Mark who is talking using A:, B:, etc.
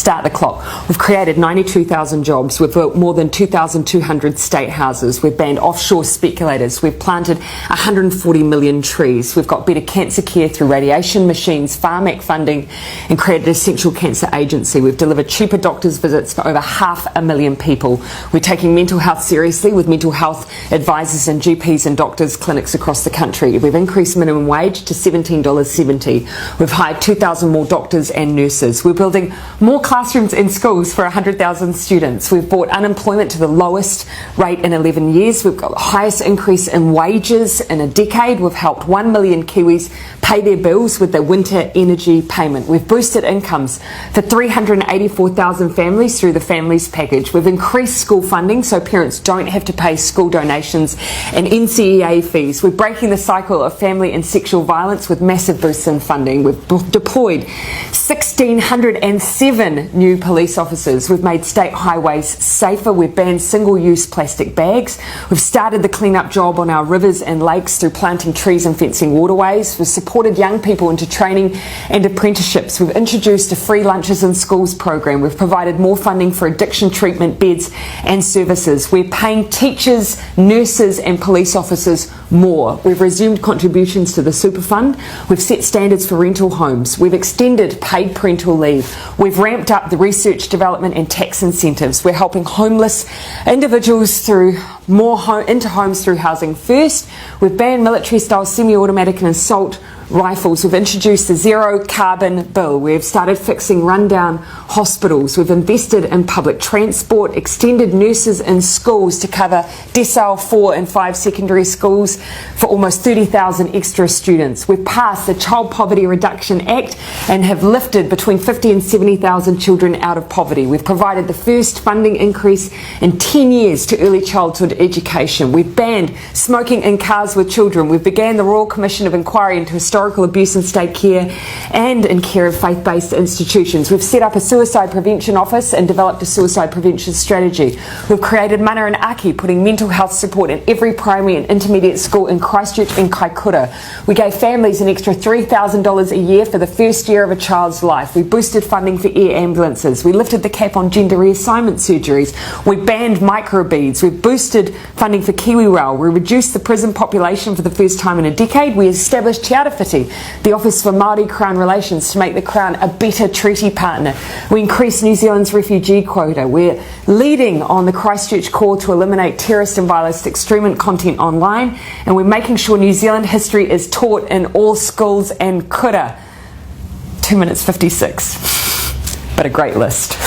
A: start the clock. We've created 92,000 jobs. We've built more than 2,200 state houses. We've banned offshore speculators. We've planted 140 million trees. We've got better cancer care through radiation machines, Pharmac funding, and created an essential cancer agency. We've delivered cheaper doctors' visits for over 500,000 people. We're taking mental health seriously with mental health advisors and GPs and doctors' clinics across the country. We've increased minimum wage to $17.70. We've hired 2,000 more doctors and nurses. We're building more classrooms in schools for 100,000 students. We've brought unemployment to the lowest rate in 11 years. We've got the highest increase in wages in a decade. We've helped 1 million Kiwis pay their bills with their winter energy payment. We've boosted incomes for 384,000 families through the Families Package. We've increased school funding so parents don't have to pay school donations and NCEA fees. We're breaking the cycle of family and sexual violence with massive boosts in funding. We've deployed 1,607 new police officers. We've made state highways safer. We've banned single-use plastic bags. We've started the clean-up job on our rivers and lakes through planting trees and fencing waterways. We've supported young people into training and apprenticeships. We've introduced a free lunches in schools program. We've provided more funding for addiction treatment beds and services. We're paying teachers, nurses and police officers more. We've resumed contributions to the super fund. We've set standards for rental homes. We've extended paid parental leave. We've ramped up the research, development and tax incentives. We're helping homeless individuals through into homes through Housing First. We've banned military-style semi-automatic and assault rifles. We've introduced the zero carbon bill. We've started fixing rundown hospitals. We've invested in public transport, extended nurses in schools to cover decile 4 and 5 secondary schools for almost 30,000 extra students. We've passed the Child Poverty Reduction Act and have lifted between 50 and 70,000 children out of poverty. We've provided the first funding increase in 10 years to early childhood education. We've banned smoking in cars with children. We've began the Royal Commission of Inquiry into historical abuse in state care and in care of faith-based institutions. We've set up a suicide prevention office and developed a suicide prevention strategy. We've created Mana and Aki, putting mental health support in every primary and intermediate school in Christchurch and Kaikoura. We gave families an extra $3,000 a year for the first year of a child's life. We boosted funding for air ambulances. We lifted the cap on gender reassignment surgeries. We banned microbeads. We've boosted funding for KiwiRail. We reduced the prison population for the first time in a decade. We established Te Arawhiti, the Office for Māori Crown Relations, to make the Crown a better treaty partner. We increased New Zealand's refugee quota. We're leading on the Christchurch call to eliminate terrorist and violent extremist content online, and we're making sure New Zealand history is taught in all schools and kura. 2 minutes 56, but a great list.